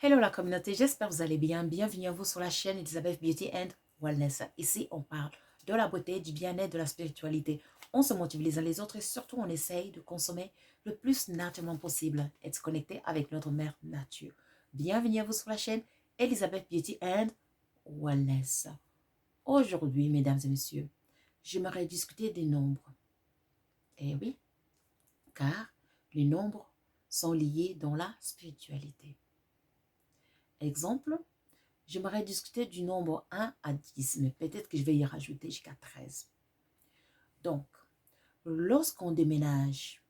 Hello la communauté, j'espère que vous allez bien. Bienvenue à vous sur la chaîne Elizabeth Beauty and Wellness. Ici, on parle de la beauté, du bien-être, de la spiritualité. On se motive les uns les autres et surtout, on essaye de consommer le plus naturellement possible et de se connecter avec notre mère nature. Bienvenue à vous sur la chaîne Elizabeth Beauty and Wellness. Aujourd'hui, mesdames et messieurs, j'aimerais discuter des nombres. Eh oui, car les nombres sont liés dans la spiritualité. Exemple, j'aimerais discuter du nombre 1 à 10, mais peut-être que je vais y rajouter jusqu'à 13. Donc, lorsqu'on déménage,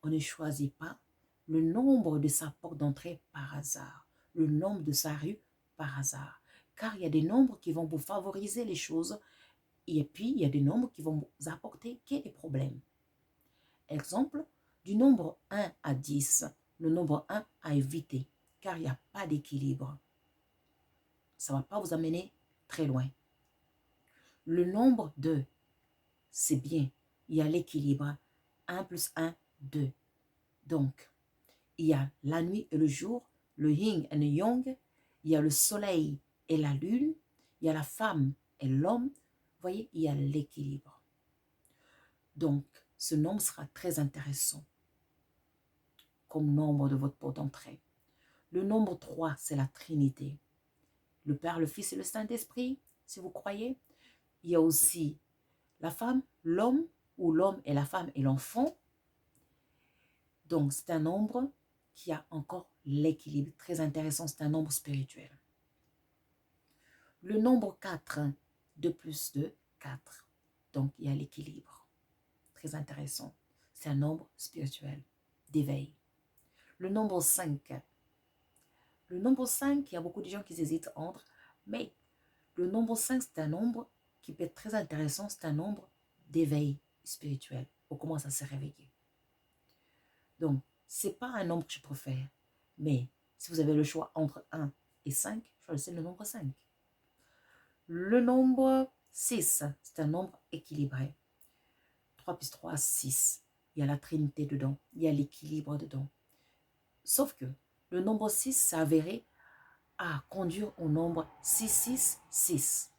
on ne choisit pas le nombre de sa porte d'entrée par hasard, le nombre de sa rue par hasard. Car il y a des nombres qui vont vous favoriser les choses et puis il y a des nombres qui vont vous apporter des problèmes. Exemple, du nombre 1 à 10, le nombre 1 à éviter, car il n'y a pas d'équilibre. Ça ne va pas vous amener très loin. Le nombre 2, c'est bien. Il y a l'équilibre. 1 plus 1, 2. Donc, il y a la nuit et le jour, le yin et le yang. Il y a le soleil et la lune. Il y a la femme et l'homme. Vous voyez, il y a l'équilibre. Donc, ce nombre sera très intéressant comme nombre de votre porte d'entrée. Le nombre 3, c'est la Trinité. Le Père, le Fils et le Saint-Esprit, si vous croyez. Il y a aussi la femme, l'homme, ou l'homme et la femme et l'enfant. Donc, c'est un nombre qui a encore l'équilibre. Très intéressant, c'est un nombre spirituel. Le nombre 4, 2 plus 2, 4. Donc, il y a l'équilibre. Très intéressant. C'est un nombre spirituel, d'éveil. Le nombre 5. Le nombre 5, il y a beaucoup de gens qui hésitent entre, mais le nombre 5, c'est un nombre qui peut être très intéressant. C'est un nombre d'éveil spirituel. On commence à se réveiller. Donc, ce n'est pas un nombre que je préfère. Mais si vous avez le choix entre 1 et 5, choisissez le nombre 5. Le nombre 6, c'est un nombre équilibré. 3 plus 3, 6. Il y a la trinité dedans. Il y a l'équilibre dedans. Sauf que le nombre 6 s'est avéré à conduire au nombre 666,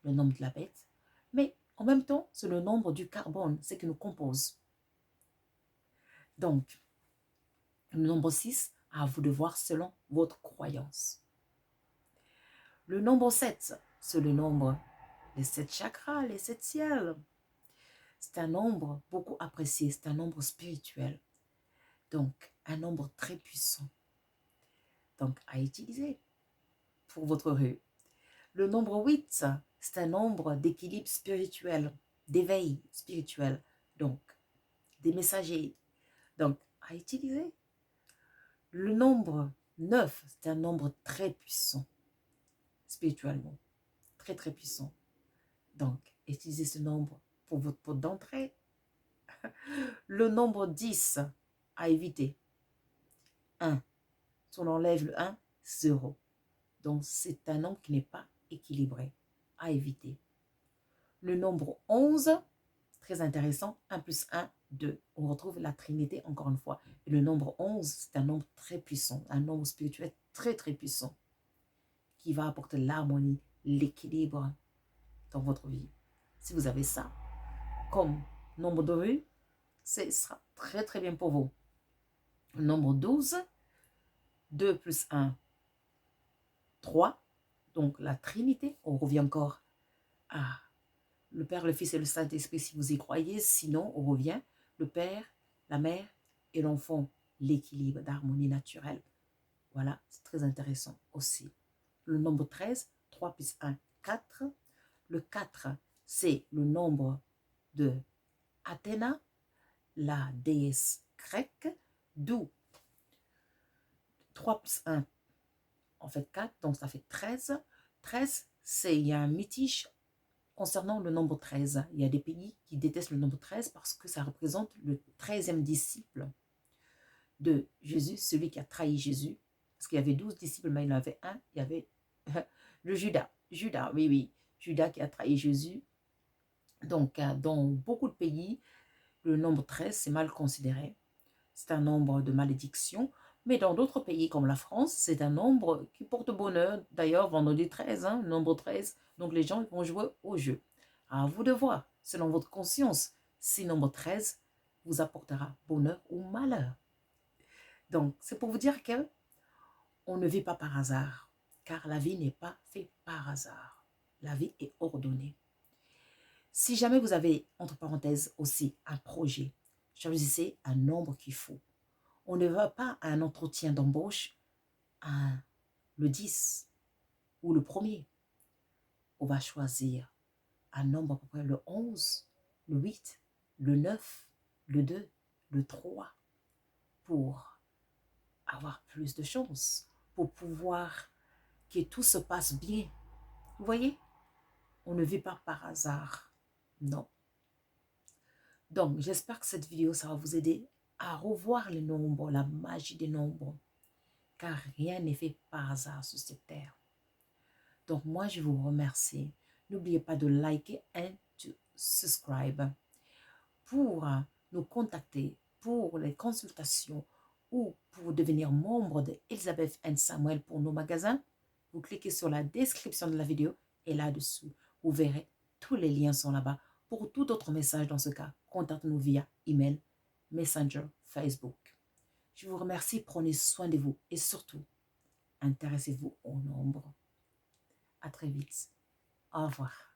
le nombre de la bête. Mais en même temps, c'est le nombre du carbone, ce qui nous compose. Donc, le nombre 6, à vous de voir selon votre croyance. Le nombre 7, c'est le nombre des 7 chakras, les 7 ciels. C'est un nombre beaucoup apprécié, c'est un nombre spirituel. Donc, un nombre très puissant. Donc, à utiliser pour votre rue. Le nombre 8, c'est un nombre d'équilibre spirituel, d'éveil spirituel. Donc, des messagers. Donc, à utiliser. Le nombre 9, c'est un nombre très puissant, spirituellement. Très, très puissant. Donc, utilisez ce nombre pour votre porte d'entrée. Le nombre 10 à éviter. 1. Si on enlève le 1, 0. Donc, c'est un nombre qui n'est pas équilibré. À éviter. Le nombre 11, très intéressant. 1 plus 1, 2. On retrouve la Trinité encore une fois. Et le nombre 11, c'est un nombre très puissant. Un nombre spirituel très, très puissant. Qui va apporter l'harmonie, l'équilibre dans votre vie. Si vous avez ça, comme nombre de rue, ce sera très très bien pour vous. Le nombre 12, 2 plus 1, 3. Donc la Trinité, on revient encore à le Père, le Fils et le Saint-Esprit si vous y croyez. Sinon, on revient le Père, la Mère et l'enfant, l'équilibre d'harmonie naturelle. Voilà, c'est très intéressant aussi. Le nombre 13, 3 plus 1, 4. Le 4, c'est le nombre de Athéna, la déesse grecque, d'où 3 plus 1, en fait 4, donc ça fait 13. 13, il y a un mitige concernant le nombre 13. Il y a des pays qui détestent le nombre 13 parce que ça représente le 13e disciple de Jésus, celui qui a trahi Jésus. Parce qu'il y avait 12 disciples, mais il y en avait un, il y avait le Judas. Judas, oui, oui. Judas qui a trahi Jésus. Donc, dans beaucoup de pays, le nombre 13, c'est mal considéré. C'est un nombre de malédiction. Mais dans d'autres pays comme la France, c'est un nombre qui porte bonheur. D'ailleurs, vendredi 13, nombre 13, donc les gens vont jouer au jeu. À vous de voir, selon votre conscience, si nombre 13 vous apportera bonheur ou malheur. Donc, c'est pour vous dire que on ne vit pas par hasard, car la vie n'est pas faite par hasard. La vie est ordonnée. Si jamais vous avez, entre parenthèses, aussi un projet, choisissez un nombre qu'il faut. On ne va pas à un entretien d'embauche le 10 ou le premier. On va choisir un nombre à peu près le 11, le 8, le 9, le 2, le 3 pour avoir plus de chance, pour pouvoir que tout se passe bien. Vous voyez, on ne vit pas par hasard. Non. Donc, j'espère que cette vidéo, ça va vous aider à revoir les nombres, la magie des nombres. Car rien n'est fait par hasard sur cette terre. Donc, moi, je vous remercie. N'oubliez pas de liker et de subscribe. Pour nous contacter, pour les consultations ou pour devenir membre de Elizabeth & Samuel pour nos magasins, vous cliquez sur la description de la vidéo et là-dessous, vous verrez tous les liens sont là-bas. Pour tout autre message dans ce cas, contactez-nous via email, Messenger, Facebook. Je vous remercie, prenez soin de vous et surtout, intéressez-vous au nombre. À très vite. Au revoir.